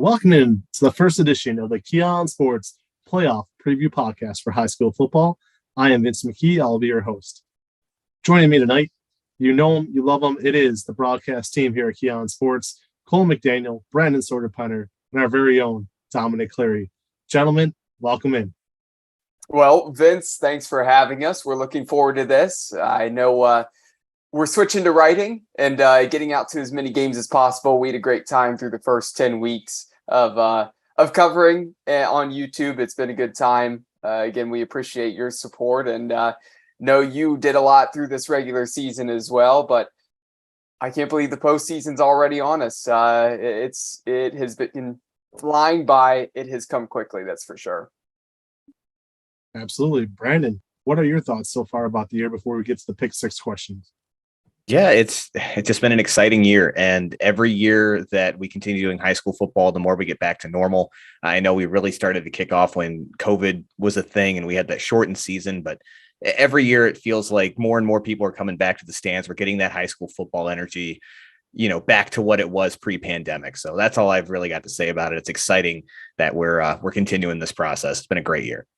Welcome in to the first edition of the Keon Sports Playoff Preview Podcast for high school football. I am Vince McKee. I'll be your host. Joining me tonight, you know him, you love him. It is the broadcast team here at Keon Sports. Cole McDaniel, Brandon Sorter-Penner, and our very own Dominic Clary. Gentlemen, welcome in. Well, Vince, thanks for having us. We're looking forward to this. I know we're switching to writing and getting out to as many games as possible. We had a great time through the first 10 weeks of covering on YouTube. It's been a good time. Again, we appreciate your support and know you did a lot through this regular season as well, but I can't believe the postseason's already on us. It has been flying by. It has come quickly, that's for sure. Absolutely. Brandon, what are your thoughts so far about the year before we get to the pick six questions? Yeah, it's just been an exciting year. And every year that we continue doing high school football, the more we get back to normal. I know we really started to kick off when COVID was a thing and we had that shortened season, but every year it feels like more and more people are coming back to the stands. We're getting that high school football energy, back to what it was pre-pandemic. So that's all I've really got to say about it. It's exciting that we're continuing this process. It's been a great year.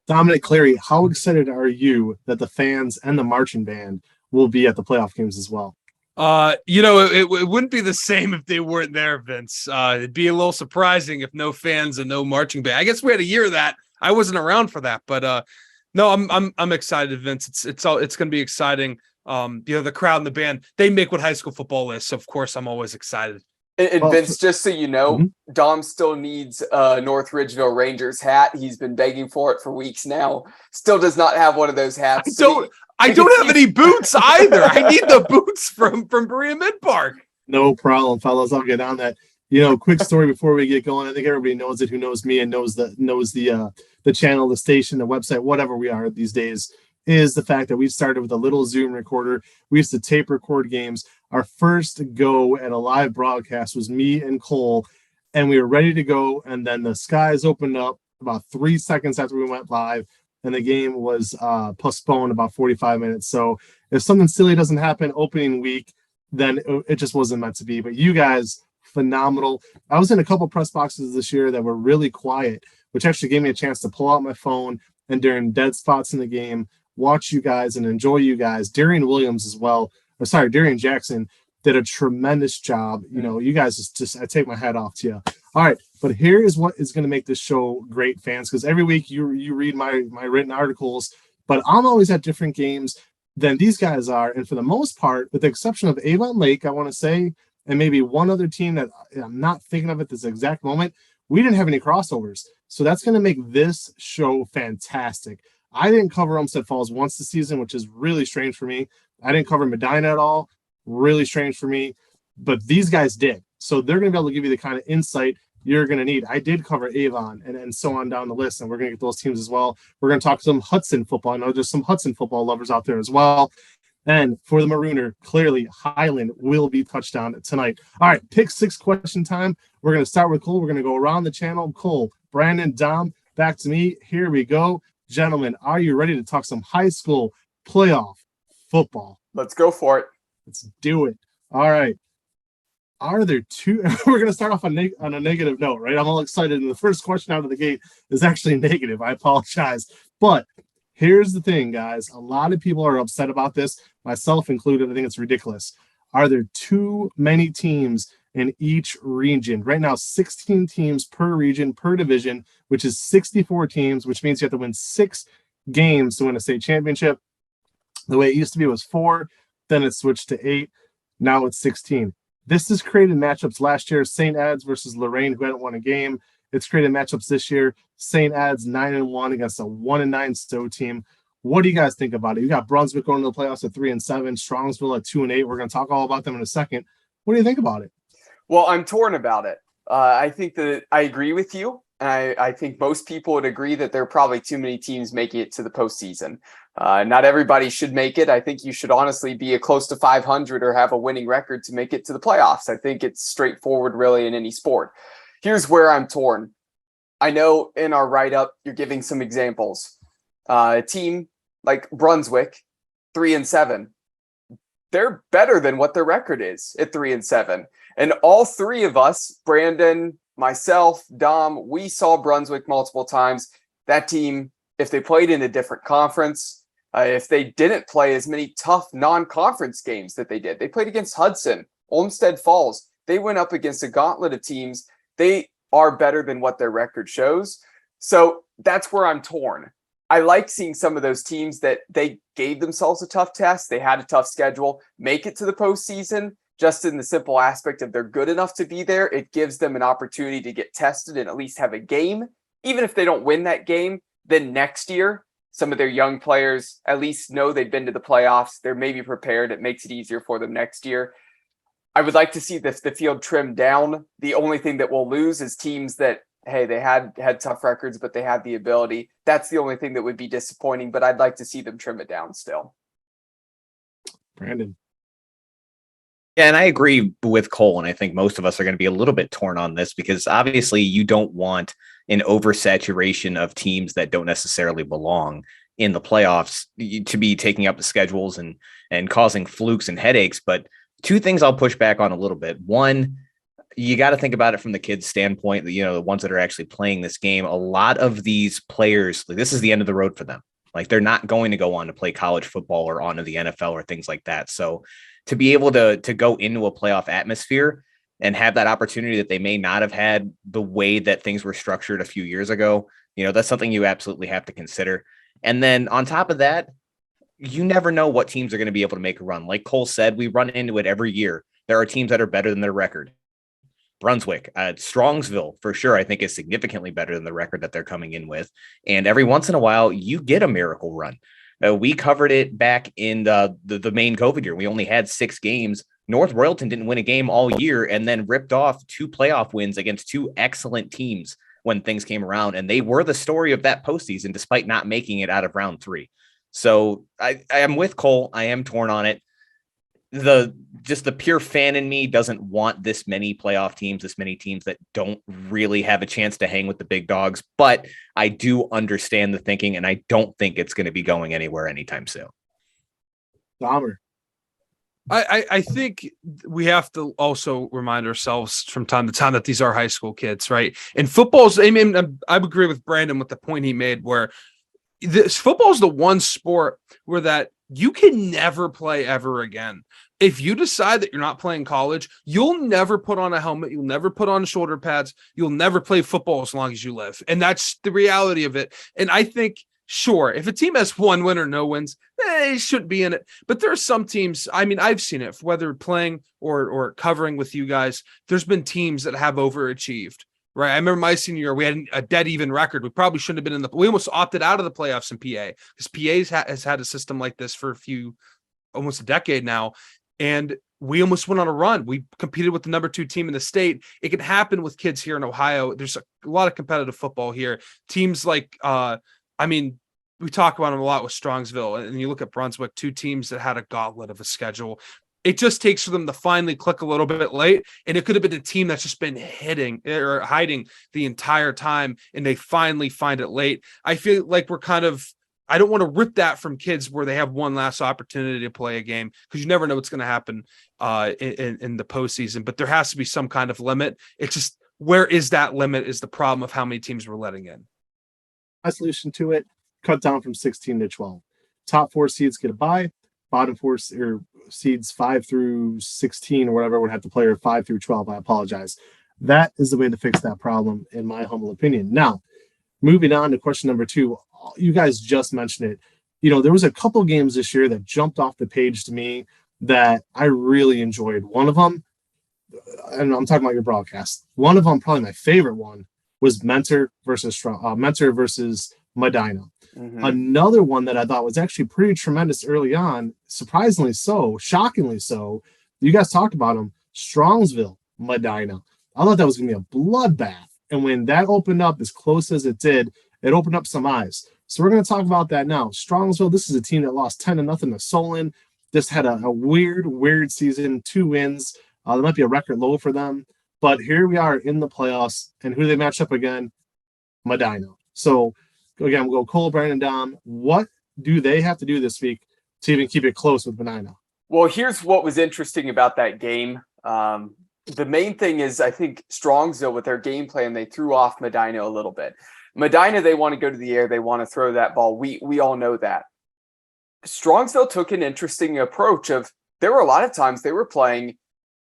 Dominic Clary, how excited are you that the fans and the marching band will be at the playoff games as well? It wouldn't be the same if they weren't there, Vince. It'd be a little surprising if no fans and no marching band. I guess we had a year of that. I wasn't around for that, but no, I'm excited, Vince. It's going to be exciting. The crowd and the band, they make what high school football is. So of course I'm always excited. And Vince, just so you know, Dom still needs a North Ridgeville Rangers hat. He's been begging for it for weeks now. Still does not have one of those hats. I don't have any boots either. I need the boots from Berea Mid Park. No problem, fellas. I'll get on that. Quick story before we get going. I think everybody knows it who knows me and knows the channel, the station, the website, whatever we are these days, is the fact that we started with a little Zoom recorder. We used to tape record games. Our first go at a live broadcast was me and Cole, and we were ready to go. And then the skies opened up about 3 seconds after we went live, and the game was postponed about 45 minutes. So if something silly doesn't happen opening week, then it just wasn't meant to be. But you guys, phenomenal. I was in a couple press boxes this year that were really quiet, which actually gave me a chance to pull out my phone and during dead spots in the game, watch you guys and enjoy you guys. Darian Williams as well. Darian Jackson did a tremendous job. You guys I take my hat off to you. All right, but here is what is going to make this show great, fans, because every week you read my written articles, but I'm always at different games than these guys are. And for the most part, with the exception of Avon Lake, I want to say, and maybe one other team that I'm not thinking of at this exact moment, we didn't have any crossovers. So that's going to make this show fantastic. I didn't cover Olmsted Falls once this season, which is really strange for me. I didn't cover Medina at all. Really strange for me. But these guys did. So they're going to be able to give you the kind of insight you're going to need. I did cover Avon and so on down the list, and we're going to get those teams as well. We're going to talk some Hudson football. I know there's some Hudson football lovers out there as well. And for the Marooner, clearly Highland will be touchdown tonight. All right, pick six question time. We're going to start with Cole. We're going to go around the channel. Cole, Brandon, Dom, back to me. Here we go. Gentlemen, are you ready to talk some high school playoff football? Let's go for it. Let's do it. All right. Are there two? We're going to start off on a negative note, right? I'm all excited. And the first question out of the gate is actually negative. I apologize. But here's the thing, guys. A lot of people are upset about this, myself included. I think it's ridiculous. Are there too many teams in each region? Right now, 16 teams per region, per division, which is 64 teams, which means you have to win 6 games to win a state championship. The way it used to be was 4, then it switched to 8. Now it's 16. This has created matchups last year. St. Ed's versus Lorraine, who hadn't won a game. It's created matchups this year. St. Ed's 9-1 against a 1-9 Stowe team. What do you guys think about it? You got Brunswick going to the playoffs at 3-7, Strongsville at 2-8. We're going to talk all about them in a second. What do you think about it? Well, I'm torn about it. I think that I agree with you. And I think most people would agree that there are probably too many teams making it to the postseason. Not everybody should make it. I think you should honestly be close to 500 or have a winning record to make it to the playoffs. I think it's straightforward, really, in any sport. Here's where I'm torn. I know in our write-up, you're giving some examples. A team like Brunswick, 3-7. They're better than what their record is at 3-7. And all three of us, Brandon, myself, Dom, we saw Brunswick multiple times. That team, if they played in a different conference, if they didn't play as many tough non-conference games that they did, they played against Hudson, Olmsted Falls. They went up against a gauntlet of teams. They are better than what their record shows. So that's where I'm torn. I like seeing some of those teams that they gave themselves a tough test. They had a tough schedule, make it to the postseason, just in the simple aspect of they're good enough to be there. It gives them an opportunity to get tested and at least have a game. Even if they don't win that game, then next year, some of their young players at least know they've been to the playoffs. They're maybe prepared. It makes it easier for them next year. I would like to see the field trimmed down. The only thing that we'll lose is teams that, hey, they had tough records, but they had the ability. That's the only thing that would be disappointing, but I'd like to see them trim it down still. Brandon. Yeah, and I agree with Cole, and I think most of us are going to be a little bit torn on this because obviously you don't want an oversaturation of teams that don't necessarily belong in the playoffs to be taking up the schedules and causing flukes and headaches. But two things I'll push back on a little bit. One, you got to think about it from the kids' standpoint, the ones that are actually playing this game. A lot of these players, this is the end of the road for them. Like they're not going to go on to play college football or onto the NFL or things like that. So to be able to go into a playoff atmosphere and have that opportunity that they may not have had the way that things were structured a few years ago, that's something you absolutely have to consider. And then on top of that, you never know what teams are going to be able to make a run. Like Cole said, we run into it every year. There are teams that are better than their record. Brunswick, Strongsville, for sure, I think is significantly better than the record that they're coming in with. And every once in a while, you get a miracle run. We covered it back in the main COVID year. We only had 6 games. North Royalton didn't win a game all year and then ripped off 2 playoff wins against 2 excellent teams when things came around. And they were the story of that postseason, despite not making it out of round 3. So I am with Cole. I am torn on it. The pure fan in me doesn't want this many playoff teams, this many teams that don't really have a chance to hang with the big dogs. But I do understand the thinking, and I don't think it's going to be going anywhere anytime soon. Dahmer. I think we have to also remind ourselves from time to time that these are high school kids, right? And football's, I agree with Brandon with the point he made where football is the one sport where that you can never play ever again. If you decide that you're not playing college, you'll never put on a helmet. You'll never put on shoulder pads. You'll never play football as long as you live. And that's the reality of it. And I think, sure, if a team has 1 win or no wins, they shouldn't be in it. But there are some teams, I've seen it, whether playing or covering with you guys, there's been teams that have overachieved. Right. I remember my senior year, we had a dead even record. We probably shouldn't have been we almost opted out of the playoffs in PA because PA has had a system like this for almost a decade now. And we almost went on a run. We competed with the number 2 team in the state. It can happen with kids here in Ohio. There's a lot of competitive football here. Teams like, we talk about them a lot with Strongsville, and you look at Brunswick, 2 teams that had a gauntlet of a schedule. It just takes for them to finally click a little bit late. And it could have been a team that's just been hiding the entire time. And they finally find it late. I feel like I don't want to rip that from kids where they have one last opportunity to play a game because you never know what's going to happen in the postseason, but there has to be some kind of limit. It's just, where is that limit is the problem of how many teams we're letting in. My solution to it, cut down from 16 to 12. Top 4 seeds get a bye. Bottom 4 seeds 5 through 16 or whatever would have to play, or 5 through 12. I apologize. That is the way to fix that problem, in my humble opinion. Now, moving on to question number 2, you guys just mentioned it. There was a couple games this year that jumped off the page to me that I really enjoyed. One of them, and I'm talking about your broadcast. One of them, probably my favorite one, was Mentor versus Medina. Mm-hmm. Another one that I thought was actually pretty tremendous early on, surprisingly so, shockingly so. You guys talked about them, Strongsville, Medina. I thought that was going to be a bloodbath. And when that opened up as close as it did, it opened up some eyes. So we're going to talk about that now. Strongsville, this is a team that lost 10-0 to Solon. Just had a weird season, 2 wins. There might be a record low for them. But here we are in the playoffs. And who do they match up again? Medina. So again, we'll go Cole, Brandon, Dom. What do they have to do this week to even keep it close with Medina? Well, here's what was interesting about that game. The main thing is, I think Strongsville, with their game plan, they threw off Medina a little bit. Medina, they want to go to the air. They want to throw that ball. We all know that. Strongsville took an interesting approach of, there were a lot of times they were playing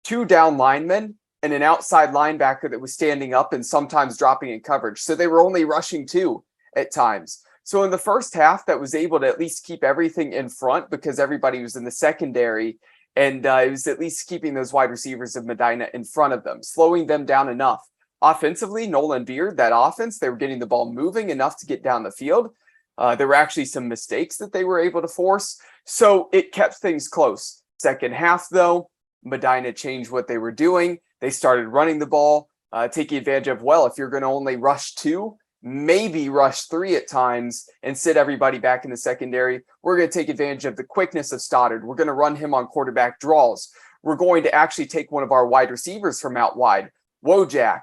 2 down linemen and an outside linebacker that was standing up and sometimes dropping in coverage. So they were only rushing 2 at times. So in the first half, that was able to at least keep everything in front because everybody was in the secondary. And it was at least keeping those wide receivers of Medina in front of them, slowing them down enough. Offensively, Nolan Beard, that offense, they were getting the ball moving enough to get down the field. There were actually some mistakes that they were able to force. So it kept things close. Second half, though, Medina changed what they were doing. They started running the ball, taking advantage of, well, if you're going to only rush 2, maybe rush 3 at times and sit everybody back in the secondary. We're going to take advantage of the quickness of Stoddard. We're going to run him on quarterback draws. We're going to actually take one of our wide receivers from out wide, Wojak,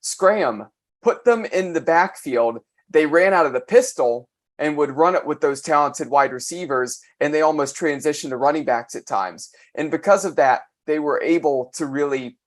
Scram, put them in the backfield. They ran out of the pistol and would run it with those talented wide receivers, and they almost transitioned to running backs at times. And because of that, they were able to really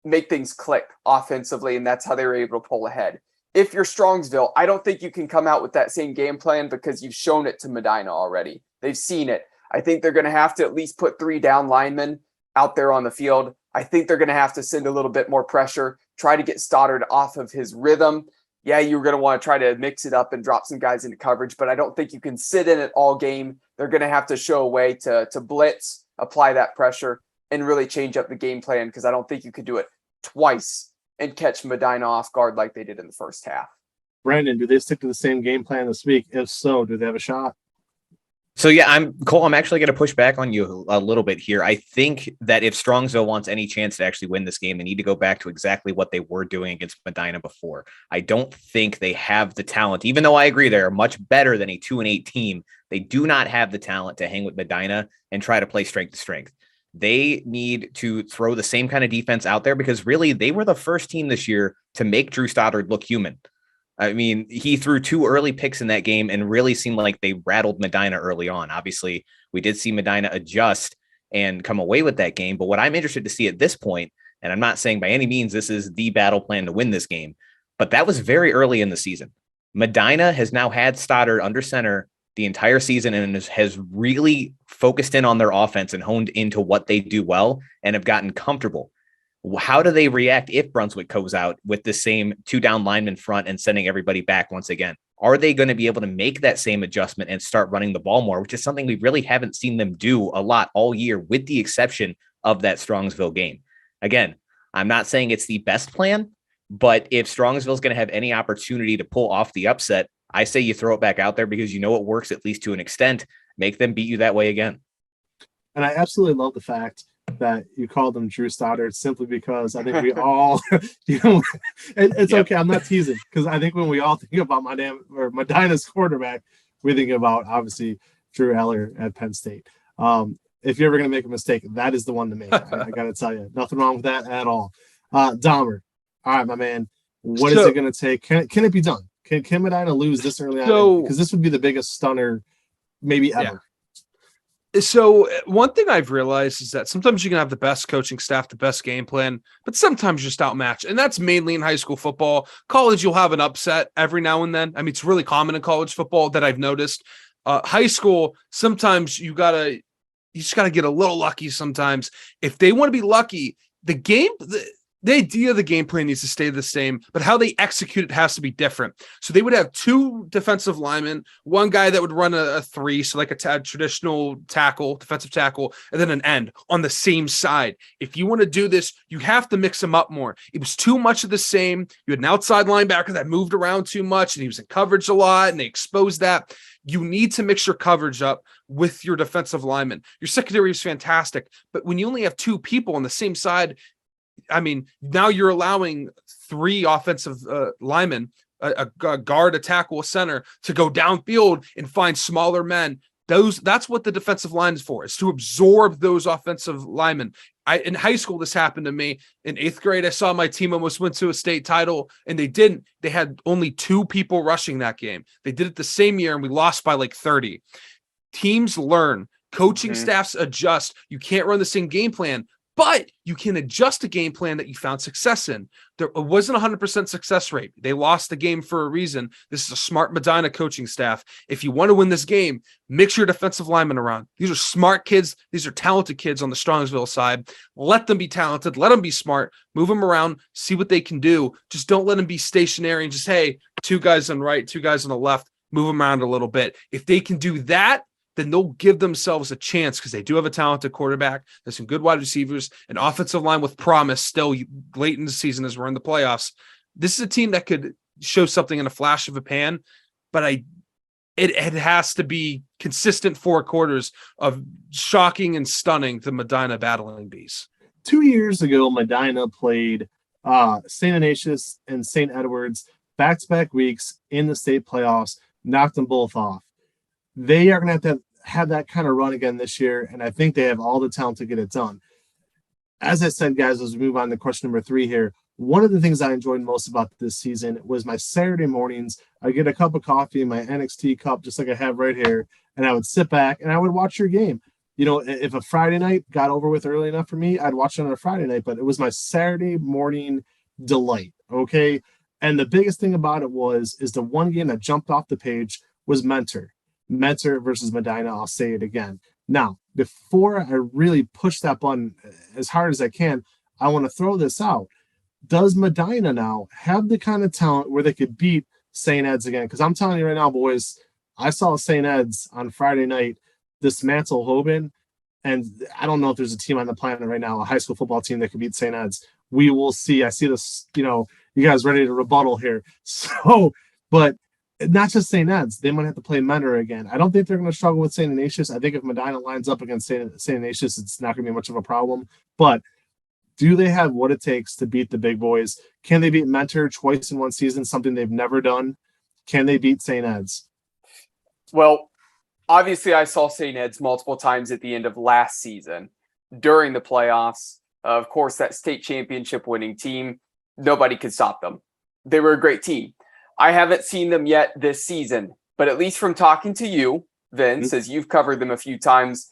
make things click offensively, and that's how they were able to pull ahead. If you're Strongsville, I don't think you can come out with that same game plan because you've shown it to Medina already. They've seen it. I think they're going to have to at least put 3 down linemen out there on the field. I think they're going to have to send a little bit more pressure, try to get Stoddard off of his rhythm. Yeah, you're going to want to try to mix it up and drop some guys into coverage, but I don't think you can sit in it all game. They're going to have to show a way to blitz, apply that pressure, and really change up the game plan because I don't think you could do it twice and catch Medina off guard like they did in the first half. Brandon, do they stick to the same game plan this week? If so, do they have a shot? So yeah, I'm actually going to push back on you a little bit here. I think that if Strongsville wants any chance to actually win this game, they need to go back to exactly what they were doing against Medina before. I don't think they have the talent, even though I agree they are much better than a 2-8 team. They do not have the talent to hang with Medina and try to play strength to strength. They need to throw the same kind of defense out there because really they were the first team this year to make Drew Stoddard look human. I mean, he threw 2 early picks in that game and really seemed like they rattled Medina early on. Obviously, we did see Medina adjust and come away with that game. But what I'm interested to see at this point, and I'm not saying by any means this is the battle plan to win this game, but that was very early in the season. Medina has now had Stoddard under center the entire season and has really focused in on their offense and honed into what they do well and have gotten comfortable. How do they react if Brunswick goes out with the same 2 down lineman front and sending everybody back once again? Are they going to be able to make that same adjustment and start running the ball more, which is something we really haven't seen them do a lot all year, with the exception of that Strongsville game? Again, I'm not saying it's the best plan, but if Strongsville is going to have any opportunity to pull off the upset, I say you throw it back out there because you know it works at least to an extent. Make them beat you that way again. And I absolutely love the fact that you called him Drew Stoddard simply because I think we all, it's okay. I'm not teasing because I think when we all think about Medina's quarterback, we think about obviously Drew Eller at Penn State. If you're ever going to make a mistake, that is the one to make. I got to tell you, nothing wrong with that at all. Dahmer, all right, my man. What is it going to take? Can it be done? Can Medina lose this early on? Because this would be the biggest stunner maybe ever. Yeah. So one thing I've realized is that sometimes you can have the best coaching staff, the best game plan, but sometimes you're just outmatched. And that's mainly in high school football. College, you'll have an upset every now and then. I mean, it's really common in college football that I've noticed. High school, sometimes you just got to get a little lucky sometimes. If they want to be lucky, the idea of the game plan needs to stay the same, but how they execute it has to be different. So they would have 2 defensive linemen, one guy that would run a 3, so like a traditional tackle, defensive tackle, and then an end on the same side. If you want to do this, you have to mix them up more. It was too much of the same. You had an outside linebacker that moved around too much, and he was in coverage a lot, and they exposed that. You need to mix your coverage up with your defensive linemen. Your secondary is fantastic, but when you only have 2 people on the same side, I mean, now you're allowing 3 offensive linemen, a guard, a tackle, a center, to go downfield and find smaller men. That's what the defensive line is for, is to absorb those offensive linemen. In high school, this happened to me. In 8th grade, I saw my team almost went to a state title, and they didn't. They had only 2 people rushing that game. They did it the same year, and we lost by like 30. Teams learn. Coaching staffs adjust. You can't run the same game plan. But you can adjust a game plan that you found success in. There wasn't 100% success rate. They lost the game for a reason. This is a smart Medina coaching staff. If you want to win this game, mix your defensive linemen around. These are smart kids. These are talented kids on the Strongsville side. Let them be talented. Let them be smart. Move them around. See what they can do. Just don't let them be stationary and just, hey, 2 guys on the right, 2 guys on the left. Move them around a little bit. If they can do that, then they'll give themselves a chance because they do have a talented quarterback. There's some good wide receivers, an offensive line with promise still late in the season as we're in the playoffs. This is a team that could show something in a flash of a pan, but it has to be consistent 4 quarters of shocking and stunning the Medina Battling Bees. 2 years ago, Medina played St. Ignatius and St. Edwards back-to-back weeks in the state playoffs, knocked them both off. They are going to have that kind of run again this year, and I think they have all the talent to get it done. As I said, guys, as we move on to question number 3 here, one of the things I enjoyed most about this season was my Saturday mornings. I get a cup of coffee in my NXT cup, just like I have right here, and I would sit back and I would watch your game. You know, if a Friday night got over with early enough for me, I'd watch it on a Friday night, but it was my Saturday morning delight, okay? And the biggest thing about it is the one game that jumped off the page was Mentor versus Medina. I'll say it again. Now, before I really push that button as hard as I can, I want to throw this out. Does Medina now have the kind of talent where they could beat St. Ed's again? Because I'm telling you right now, boys, I saw St. Ed's on Friday night dismantle Hoban, and I don't know if there's a team on the planet right now, a high school football team that could beat St. Ed's. We will see. I see this, you guys ready to rebuttal here. So, but not just St. Ed's, they might have to play Mentor again. I don't think they're going to struggle with St. Ignatius. I think if Medina lines up against St. Ignatius, it's not going to be much of a problem. But do they have what it takes to beat the big boys? Can they beat Mentor twice in one season, something they've never done? Can they beat St. Ed's? Well, obviously, I saw St. Ed's multiple times at the end of last season during the playoffs. Of course, that state championship winning team, nobody could stop them. They were a great team. I haven't seen them yet this season, but at least from talking to you, Vince, as you've covered them a few times,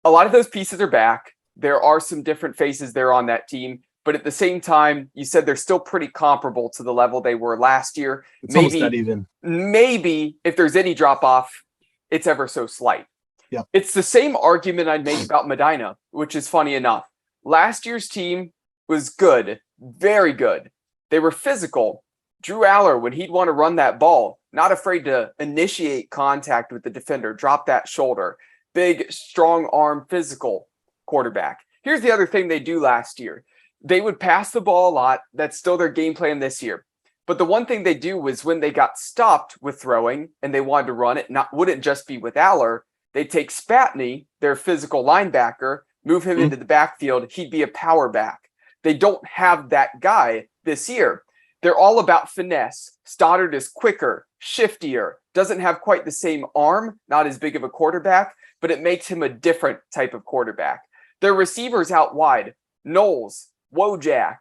a lot of those pieces are back. There are some different faces there on that team, but at the same time, you said they're still pretty comparable to the level they were last year. It's almost that even. Maybe if there's any drop off, it's ever so slight. Yep. It's the same argument I'd make about Medina, which is funny enough. Last year's team was good, very good. They were physical. Drew Aller, when he'd want to run that ball, not afraid to initiate contact with the defender, drop that shoulder. Big, strong arm, physical quarterback. Here's the other thing they do last year. They would pass the ball a lot. That's still their game plan this year. But the one thing they do was when they got stopped with throwing and they wanted to run it, wouldn't just be with Aller, they'd take Spatney, their physical linebacker, move him into the backfield. He'd be a power back. They don't have that guy this year. They're all about finesse. Stoddard is quicker, shiftier, doesn't have quite the same arm, not as big of a quarterback, but it makes him a different type of quarterback. Their receivers out wide, Knowles, Wojak,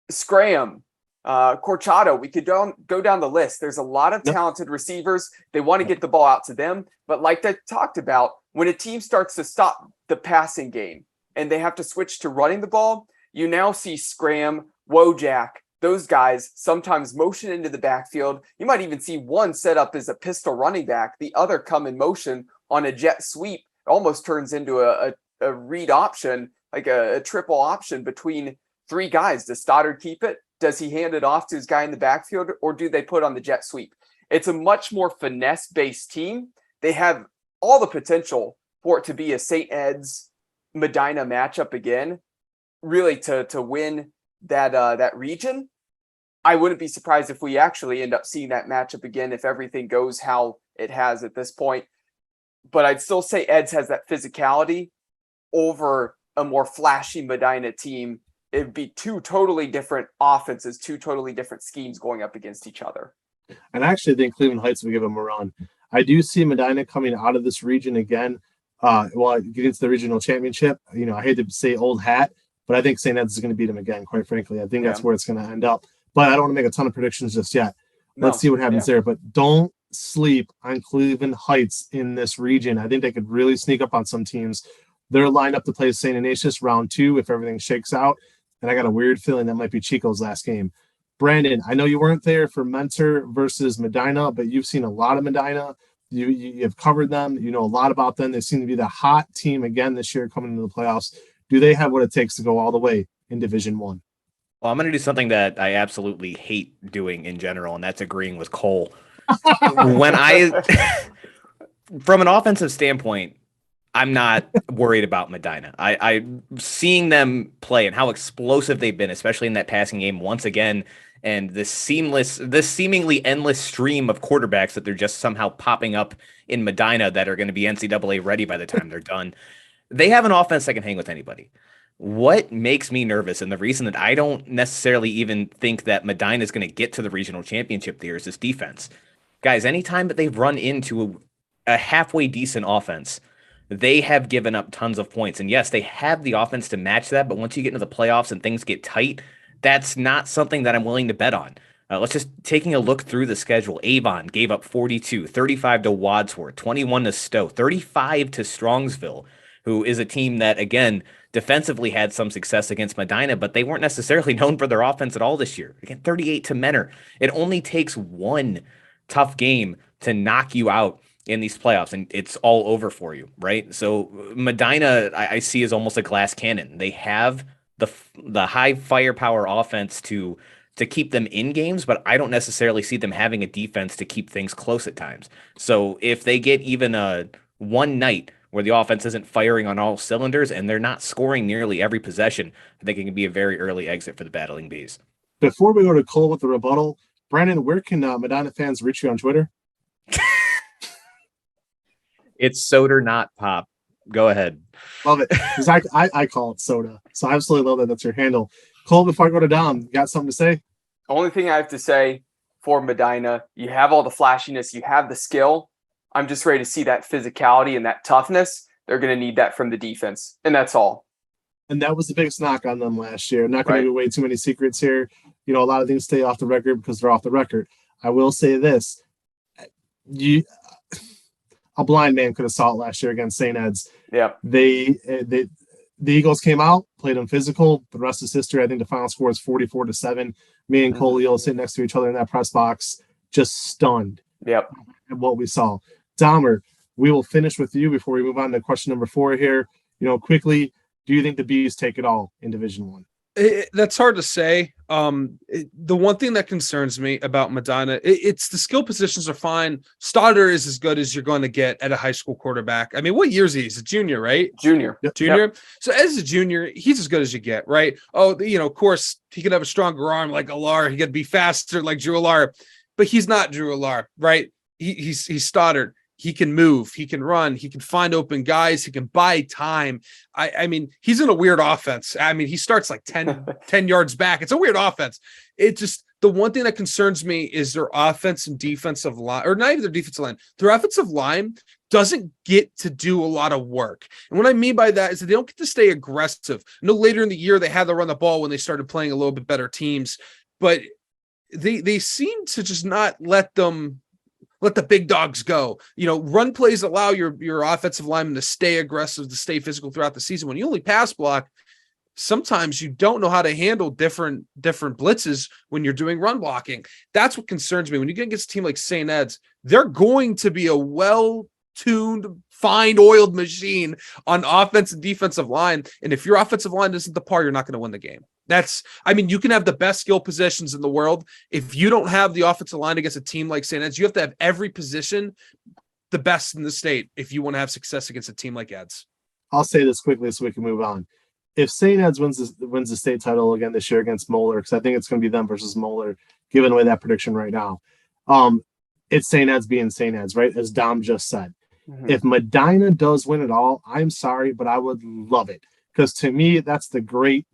Scram, Corchado. We could go down the list. There's a lot of talented receivers. They want to get the ball out to them. But like I talked about, when a team starts to stop the passing game and they have to switch to running the ball, you now see Scram, Wojak, those guys sometimes motion into the backfield. You might even see one set up as a pistol running back, the other come in motion on a jet sweep. It almost turns into a read option, like a triple option between 3 guys. Does Stoddard keep it? Does he hand it off to his guy in the backfield, or do they put on the jet sweep? It's a much more finesse-based team. They have all the potential for it to be a St. Ed's Medina matchup again, really to win that region. I wouldn't be surprised if we actually end up seeing that matchup again if everything goes how it has at this point. But I'd still say Ed's has that physicality over a more flashy Medina team. It'd be 2 totally different offenses, 2 totally different schemes going up against each other. And I actually think Cleveland Heights will give them a run. I do see Medina coming out of this region again. Getting to the regional championship. I hate to say old hat, but I think St. Ed's is going to beat them again, quite frankly. I think that's where it's going to end up. But I don't want to make a ton of predictions just yet. Let's see what happens there. But don't sleep on Cleveland Heights in this region. I think they could really sneak up on some teams. They're lined up to play St. Ignatius round 2 if everything shakes out. And I got a weird feeling that might be Chico's last game. Brandon, I know you weren't there for Mentor versus Medina, but you've seen a lot of Medina. You have covered them. You know a lot about them. They seem to be the hot team again this year coming into the playoffs. Do they have what it takes to go all the way in Division One? Well, I'm going to do something that I absolutely hate doing in general, and that's agreeing with Cole. From an offensive standpoint, I'm not worried about Medina. I seeing them play and how explosive they've been, especially in that passing game once again, and this seemingly endless stream of quarterbacks that they're just somehow popping up in Medina that are going to be NCAA ready by the time they're done. They have an offense that can hang with anybody. What makes me nervous, and the reason that I don't necessarily even think that Medina is going to get to the regional championship there, is this defense. Guys, anytime that they've run into a halfway decent offense, they have given up tons of points. And yes, they have the offense to match that, but once you get into the playoffs and things get tight, that's not something that I'm willing to bet on. Let's just taking a look through the schedule. Avon gave up 42, 35 to Wadsworth, 21 to Stowe, 35 to Strongsville, who is a team that, again, defensively had some success against Medina, but they weren't necessarily known for their offense at all this year. Again, 38 to Menor. It only takes one tough game to knock you out in these playoffs, and it's all over for you, right? So Medina, I see as almost a glass cannon. They have the high firepower offense to keep them in games, but I don't necessarily see them having a defense to keep things close at times. So if they get even a one night where the offense isn't firing on all cylinders and they're not scoring nearly every possession, I think it can be a very early exit for the Battling Bees. Before we go to Cole with the rebuttal, Brandon, where can Medina fans reach you on Twitter? It's Soda, not Pop. Go ahead. Love it. Because I call it Soda. So I absolutely love that. That's your handle. Cole, before I go to Dom, you got something to say? Only thing I have to say for Medina, you have all the flashiness, you have the skill. I'm just ready to see that physicality and that toughness. They're going to need that from the defense. And that's all. And that was the biggest knock on them last year. I'm not going to give away too many secrets here. You know, a lot of things stay off the record because they're off the record. I will say this. A blind man could have saw it last year against St. Ed's. Yeah. The Eagles came out, played them physical. The rest is history. I think the final score is 44-7. Me and Cole Eel sitting next to each other in that press box, just stunned at what we saw. Dahmer, we will finish with you before we move on to question number 4 here. You know, quickly, do you think the Bees take it all in Division One? That's hard to say. The one thing that concerns me about Medina, it's the skill positions are fine. Stoddard is as good as you're going to get at a high school quarterback. I mean, what year is he? He's a junior, right? Junior. Junior. Yep. So as a junior, he's as good as you get, right? Oh, you know, of course, he could have a stronger arm like Alar. He could be faster like Drew Alar, but he's not Drew Alar, right? He's Stoddard. He can move, he can run, he can find open guys, he can buy time. I mean, he's in a weird offense. I mean, he starts like 10 yards back. It's a weird offense. It just, the one thing that concerns me is their offense and defensive line, or not even their defensive line. Their offensive line doesn't get to do a lot of work. And what I mean by that is that they don't get to stay aggressive. I know later in the year they had to run the ball when they started playing a little bit better teams, but they seem to just not let the big dogs go. You know, run plays allow your offensive lineman to stay aggressive, to stay physical throughout the season. When you only pass block, sometimes you don't know how to handle different blitzes when you're doing run blocking. That's what concerns me. When you get against a team like St. Ed's, they're going to be a well-tuned, fine-oiled machine on offense and defensive line. And if your offensive line isn't the par, you're not going to win the game. You can have the best skill positions in the world. If you don't have the offensive line against a team like St. Ed's, you have to have every position the best in the state if you want to have success against a team like Ed's. I'll say this quickly so we can move on. If St. Ed's wins the state title again this year against Moeller, because I think it's going to be them versus Moeller, giving away that prediction right now, it's St. Ed's being St. Ed's, right? As Dom just said. Mm-hmm. If Medina does win it all, I'm sorry, but I would love it. Because to me, that's the great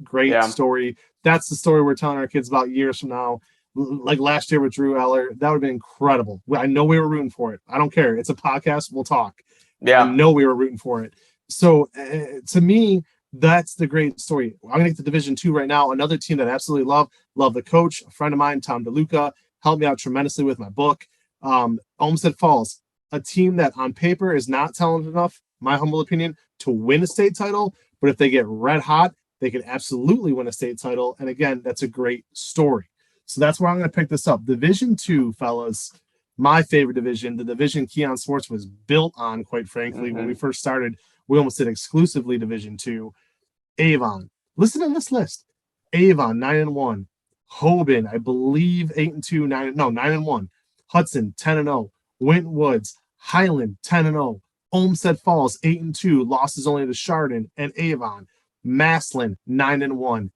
story. That's the story we're telling our kids about years from now. Like last year with Drew Eller, that would have been incredible. I know we were rooting for it. I don't care. It's a podcast. We'll talk. Yeah. I know we were rooting for it. So to me, that's the great story. I'm going to get to Division II right now. Another team that I absolutely love the coach, a friend of mine, Tom DeLuca, helped me out tremendously with my book. Olmsted Falls, a team that on paper is not talented enough, my humble opinion, to win a state title. But if they get red hot, they can absolutely win a state title. And again, that's a great story. So that's where I'm going to pick this up. Division II, fellas, my favorite division, the division Keon Sports was built on, quite frankly. When we first started, we almost did exclusively Division II. Avon. Listen to this list. Avon, 9-1. Hoban, I believe 8-2, 9-1. Hudson, 10-0. Winton Woods, Highland, 10-0. Olmsted Falls, 8-2. Losses only to Chardon and Avon. Massillon, 9-1.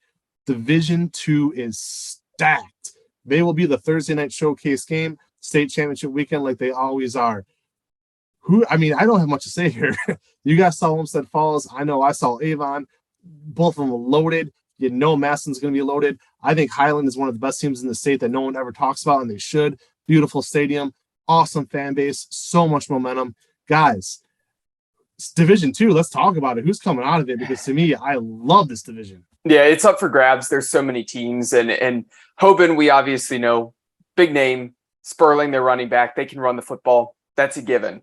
Division II is stacked. They will be the Thursday night showcase game, state championship weekend, like they always are. I don't have much to say here. You guys saw Olmsted Falls. I know I saw Avon. Both of them were loaded. You know Massillon's going to be loaded. I think Highland is one of the best teams in the state that no one ever talks about, and they should. Beautiful stadium, awesome fan base, so much momentum. Guys, it's Division II, let's talk about it. Who's coming out of it? Because to me, I love this division. Yeah, it's up for grabs. There's so many teams. And Hoban, we obviously know, big name. Sperling, their running back. They can run the football. That's a given.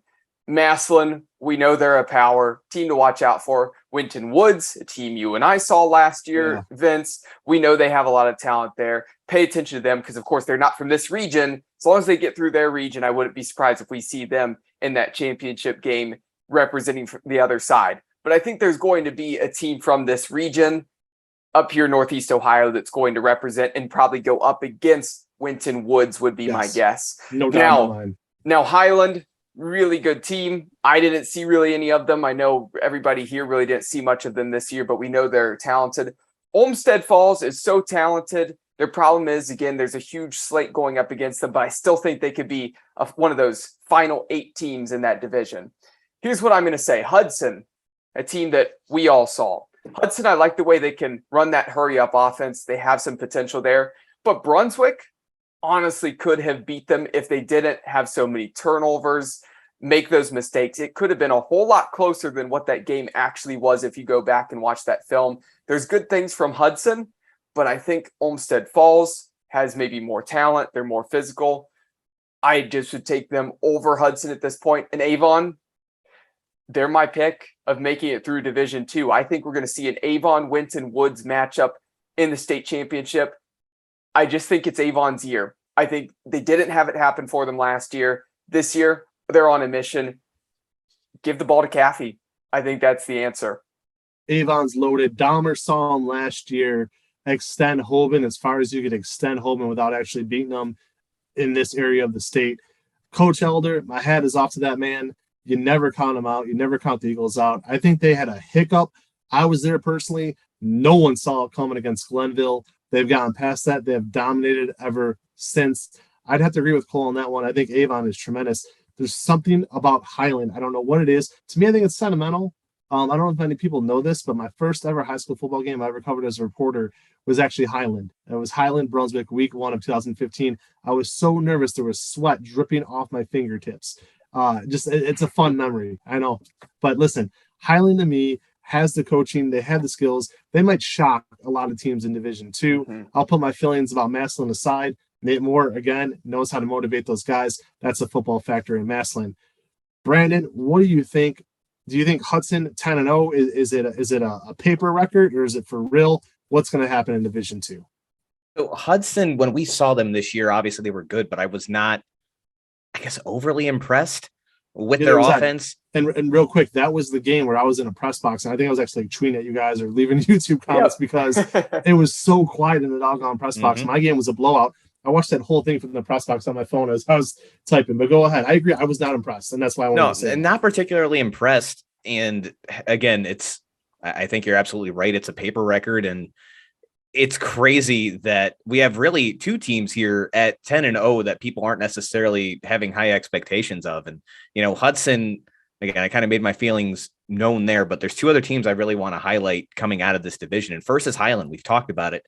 Massillon, we know they're a power team to watch out for. Winton Woods, a team you and I saw last year. Yeah. Vince, we know they have a lot of talent there. Pay attention to them because, of course, they're not from this region. As long as they get through their region, I wouldn't be surprised if we see them in that championship game representing the other side. But I think there's going to be a team from this region up here, Northeast Ohio, that's going to represent and probably go up against Winton Woods would be my guess. No doubt. Now Highland, really good team. I didn't see really any of them. I know everybody here really didn't see much of them this year, but we know they're talented. Olmsted Falls is so talented. Their problem is, again, there's a huge slate going up against them, but I still think they could be one of those final 8 teams in that division. Here's what I'm going to say. Hudson, a team that we all saw. Hudson, I like the way they can run that hurry-up offense. They have some potential there. But Brunswick honestly could have beat them if they didn't have so many turnovers, make those mistakes. It could have been a whole lot closer than what that game actually was if you go back and watch that film. There's good things from Hudson, but I think Olmsted Falls has maybe more talent. They're more physical. I just would take them over Hudson at this point. And Avon, they're my pick of making it through Division II. I think we're going to see an Avon-Winton Woods matchup in the state championship. I just think it's Avon's year. I think they didn't have it happen for them last year. This year, they're on a mission. Give the ball to Caffey. I think that's the answer. Avon's loaded. Dahmer saw him last year extend Hoban as far as you could extend Hoban without actually beating them in this area of the state. Coach Elder, my hat is off to that man. You never count them out. You never count the Eagles out. I think they had a hiccup. I was there personally. No one saw it coming against Glenville. They've gotten past that. They have dominated ever since. I'd have to agree with Cole on that one. I think Avon is tremendous. There's something about Highland. I don't know what it is. To me, I think it's sentimental. I don't know if many people know this, but my first ever high school football game I ever covered as a reporter was actually Highland. It was Highland-Brunswick, week 1 of 2015. I was so nervous. There was sweat dripping off my fingertips. It's a fun memory. I know. But listen, Highland to me has the coaching. They have the skills. They might shock a lot of teams in Division II. Mm-hmm. I'll put my feelings about Massillon aside. Nate Moore, again, knows how to motivate those guys. That's a football factor in Massillon. Brandon, what do you think? Do you think Hudson 10-0 is it a paper record or is it for real? What's going to happen in Division II? So Hudson, when we saw them this year, obviously they were good, but I was not, I guess, overly impressed with their offense. And real quick, that was the game where I was in a press box, and I think I was actually tweeting at you guys or leaving YouTube comments because it was so quiet in the doggone press box. Mm-hmm. My game was a blowout. I watched that whole thing from the press box on my phone as I was typing, but go ahead. I agree. I was not impressed, and that's why I wanted to say not particularly impressed. And again, I think you're absolutely right. It's a paper record, and it's crazy that we have really 2 teams here at 10-0 that people aren't necessarily having high expectations of. And, Hudson, again, I kind of made my feelings known there, but there's 2 other teams I really want to highlight coming out of this division. And first is Highland. We've talked about it.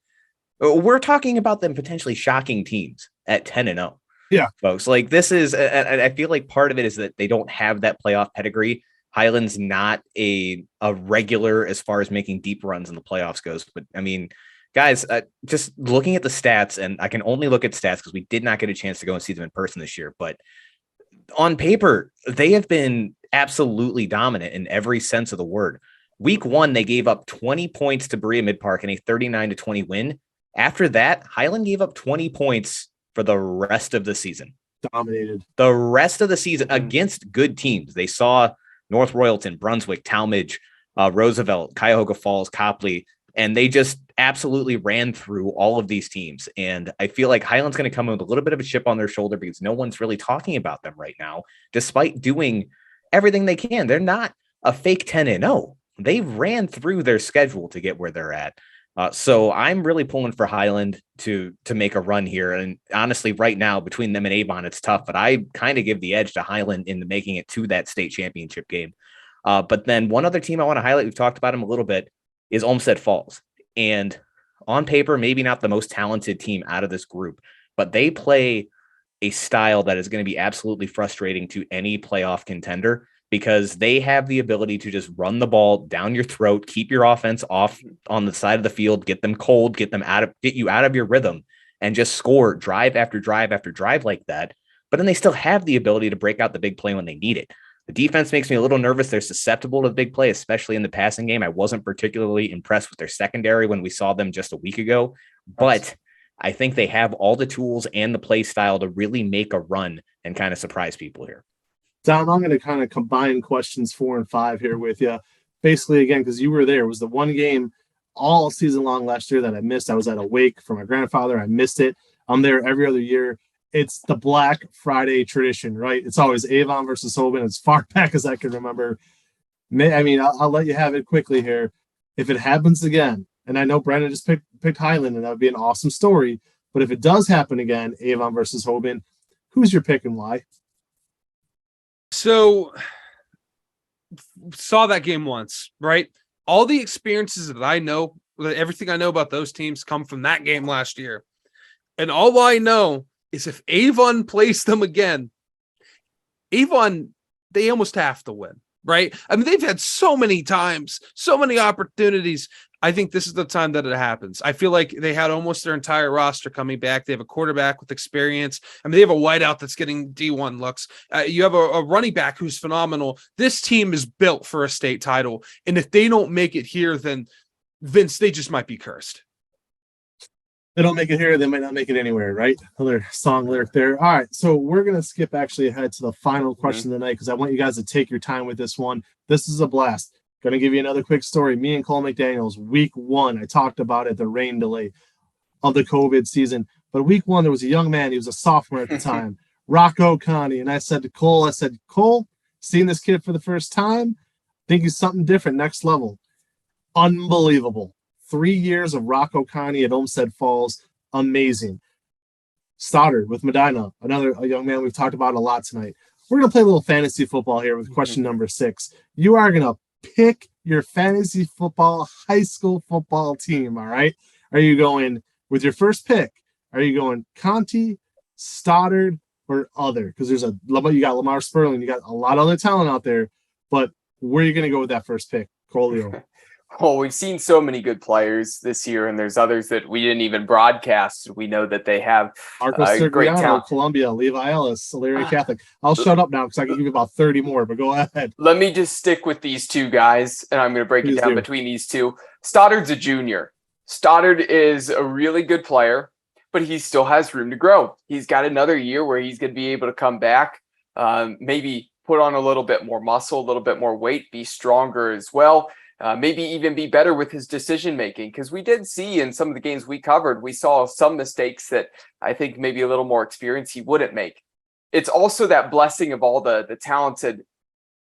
We're talking about them potentially shocking teams at 10-0. Yeah, folks, like this is, I feel like part of it is that they don't have that playoff pedigree. Highland's not a regular as far as making deep runs in the playoffs goes. But I mean, guys, just looking at the stats, and I can only look at stats because we did not get a chance to go and see them in person this year. But on paper, they have been absolutely dominant in every sense of the word. Week 1, they gave up 20 points to Berea Mid-Park in a 39-20 win. After that, Highland gave up 20 points for the rest of the season. Dominated. The rest of the season against good teams. They saw North Royalton, Brunswick, Talmadge, Roosevelt, Cuyahoga Falls, Copley, and they just absolutely ran through all of these teams. And I feel like Highland's going to come with a little bit of a chip on their shoulder because no one's really talking about them right now, despite doing everything they can. They're not a fake 10-0. They ran through their schedule to get where they're at. So I'm really pulling for Highland to make a run here. And honestly, right now, between them and Avon, it's tough, but I kind of give the edge to Highland in making it to that state championship game. But then one other team I want to highlight, we've talked about them a little bit, is Olmsted Falls. And on paper, maybe not the most talented team out of this group, but they play a style that is going to be absolutely frustrating to any playoff contender, because they have the ability to just run the ball down your throat, keep your offense off on the side of the field, get them cold, get you out of your rhythm, and just score drive after drive after drive like that. But then they still have the ability to break out the big play when they need it. The defense makes me a little nervous. They're susceptible to the big play, especially in the passing game. I wasn't particularly impressed with their secondary when we saw them just a week ago, but I think they have all the tools and the play style to really make a run and kind of surprise people here. Dom, I'm going to kind of combine questions 4 and 5 here with you. Basically, again, because you were there, it was the one game all season long last year that I missed. I was at a wake for my grandfather. I missed it. I'm there every other year. It's the Black Friday tradition, right? It's always Avon versus Hoban as far back as I can remember. I'll let you have it quickly here. If it happens again, and I know Brandon just picked Highland, and that would be an awesome story, but if it does happen again, Avon versus Hoban, who's your pick and why? So, saw that game once, right? All the experiences that I know, everything I know about those teams come from that game last year. And all I know is if Avon plays them again, Avon, they almost have to win, right? I mean, they've had so many times, so many opportunities. I think this is the time that it happens. I feel like they had almost their entire roster coming back. They have a quarterback with experience. I mean, they have a wideout that's getting D1 looks. You have a running back who's phenomenal. This team is built for a state title. And if they don't make it here, then Vince, they just might be cursed. They don't make it here, they might not make it anywhere, right? Another song lyric there. All right, so we're going to skip actually ahead to the final question of the night because I want you guys to take your time with this one. This is a blast. Going to give you another quick story. Me and Cole McDaniels, week 1, I talked about it, the rain delay of the COVID season. But week 1, there was a young man. He was a sophomore at the time, Rocco Conti. And I said to Cole, Cole, seeing this kid for the first time, think he's something different, next level. Unbelievable. 3 years of Rocco Conti at Olmsted Falls. Amazing. Stoddard with Medina, a young man we've talked about a lot tonight. We're going to play a little fantasy football here with question number 6. You are going to pick your fantasy football, high school football team, all right? Are you going with your first pick? Are you going Conti, Stoddard, or other? Because you got Lamar Sperling, you got a lot of other talent out there, but where are you going to go with that first pick, Colio? Well, we've seen so many good players this year, and there's others that we didn't even broadcast. We know that they have great talent. Columbia, Levi Ellis, Elyria Catholic. I'll shut up now because I can give you about 30 more, but go ahead. Let me just stick with these two guys, and I'm going to break it down between these two. Stoddard's a junior. Stoddard is a really good player, but he still has room to grow. He's got another year where he's going to be able to come back, maybe put on a little bit more muscle, a little bit more weight, be stronger as well. Maybe even be better with his decision making, because we did see in some of the games we covered, we saw some mistakes that I think maybe a little more experience he wouldn't make. It's also that blessing of all the talented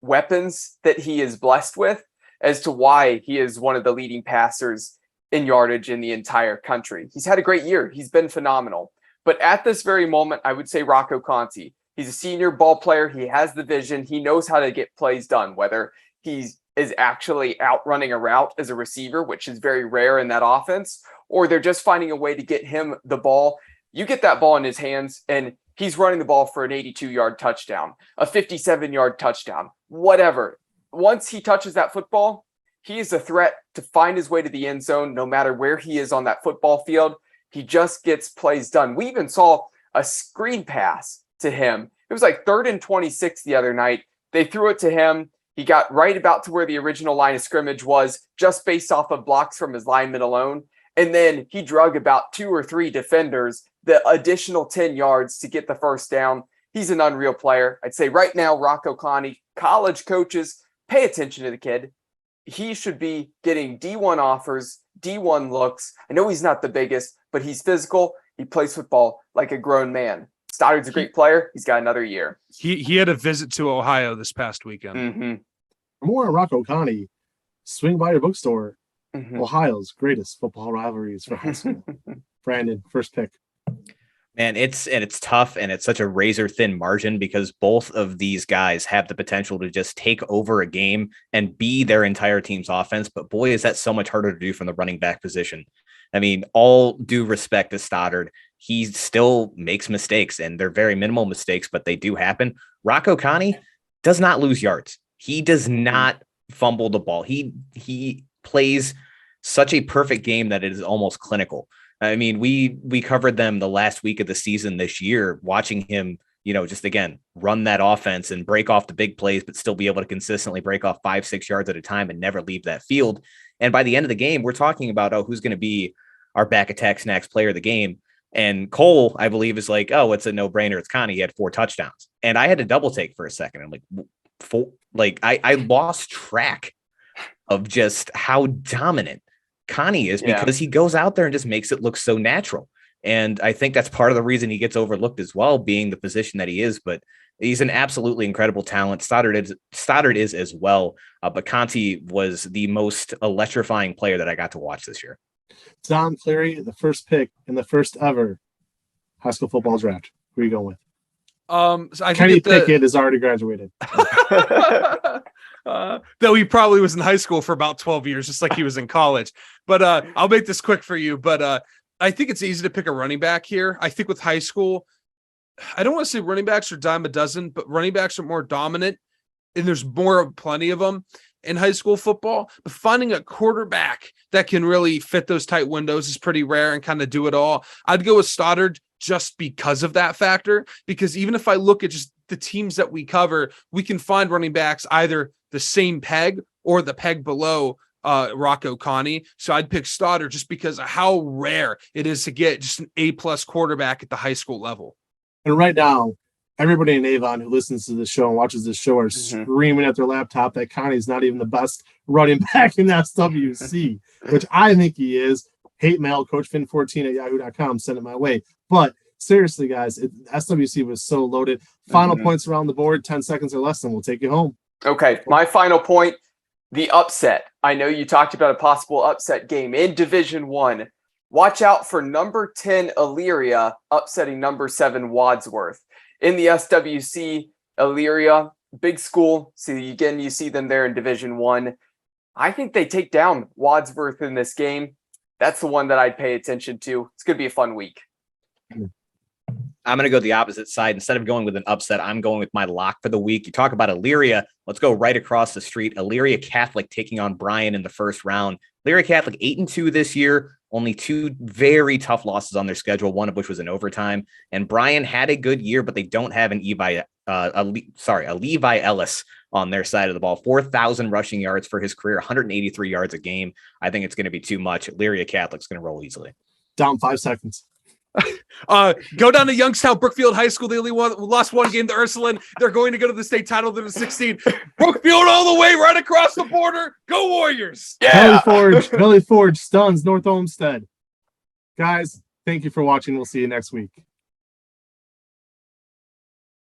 weapons that he is blessed with as to why he is one of the leading passers in yardage in the entire country. He's had a great year. He's been phenomenal. But at this very moment, I would say Rocco Conti. He's a senior ball player. He has the vision. He knows how to get plays done, whether he's is actually outrunning a route as a receiver, which is very rare in that offense, or they're just finding a way to get him the ball. You get that ball in his hands, and he's running the ball for an 82-yard touchdown, a 57-yard touchdown, whatever. Once he touches that football, he is a threat to find his way to the end zone no matter where he is on that football field. He just gets plays done. We even saw a screen pass to him. It was like 3rd and 26 the other night. They threw it to him. He got right about to where the original line of scrimmage was, just based off of blocks from his linemen alone. And then he drug about 2 or 3 defenders the additional 10 yards to get the first down. He's an unreal player. I'd say right now, Rocco Connie, college coaches, pay attention to the kid. He should be getting D1 offers, D1 looks. I know he's not the biggest, but he's physical. He plays football like a grown man. Stoddard's a great player. He's got another year. He had a visit to Ohio this past weekend. Mm-hmm. For more on Rocco Connie, swing by your bookstore. Mm-hmm. Ohio's greatest football rivalries for high school. Brandon, first pick. Man, it's tough, and it's such a razor thin margin because both of these guys have the potential to just take over a game and be their entire team's offense. But boy, is that so much harder to do from the running back position. I mean, all due respect to Stoddard, he still makes mistakes, and they're very minimal mistakes, but they do happen. Rocco Connie does not lose yards. He does not fumble the ball. He plays such a perfect game that it is almost clinical. I mean, we covered them the last week of the season this year, watching him, just again, run that offense and break off the big plays, but still be able to consistently break off 5-6 yards at a time and never leave that field. And by the end of the game, we're talking about, who's going to be our back attack snacks player of the game. And Cole, I believe, is like, it's a no-brainer. It's Connie. He had 4 touchdowns. And I had to double take for a second. I'm like, 4, I lost track of just how dominant Connie is because he goes out there and just makes it look so natural. And I think that's part of the reason he gets overlooked as well, being the position that he is. But he's an absolutely incredible talent. Stoddard is as well. But Conti was the most electrifying player that I got to watch this year. Dom Cleary, the first pick in the first ever high school football draft. Who are you going with? So I Kenny think Pickett has already graduated. Though he probably was in high school for about 12 years, just like he was in college. But I'll make this quick for you. But I think it's easy to pick a running back here. I think with high school, I don't want to say running backs are dime a dozen, but running backs are more dominant, and there's plenty of them in high school football. But finding a quarterback that can really fit those tight windows is pretty rare and kind of do it all. I'd go with Stoddard just because of that factor, because even if I look at just the teams that we cover, we can find running backs either the same peg or the peg below Rocco Connie. So I'd pick Stoddard just because of how rare it is to get just an A+ quarterback at the high school level. And right now, everybody in Avon who listens to this show and watches this show are screaming at their laptop that Connie's not even the best running back in SWC, which I think he is. Hate mail, coachfin14@yahoo.com. Send it my way. But seriously, guys, SWC was so loaded. Final points around the board, 10 seconds or less, and we'll take you home. Okay, my final point, the upset. I know you talked about a possible upset game in Division 1. Watch out for number 10 Elyria upsetting number 7 Wadsworth. In the SWC, Elyria, big school. So again, you see them there in Division 1. I think they take down Wadsworth in this game. That's the one that I'd pay attention to. It's going to be a fun week. I'm going to go the opposite side. Instead of going with an upset, I'm going with my lock for the week. You talk about Elyria. Let's go right across the street. Elyria Catholic taking on Bryan in the first round. Elyria Catholic 8-2 this year. Only 2 very tough losses on their schedule, one of which was in overtime. And Bryan had a good year, but they don't have a Levi Ellis on their side of the ball. 4,000 rushing yards for his career, 183 yards a game. I think it's going to be too much. Elyria Catholic's going to roll easily. Down 5 seconds. Go down to Youngstown Brookfield High School. They only lost 1 game to Ursuline. They're going to go to the state title to the 16. Brookfield all the way right across the border. Go Warriors! Yeah. Valley Forge stuns North Olmsted. Guys, thank you for watching. We'll see you next week.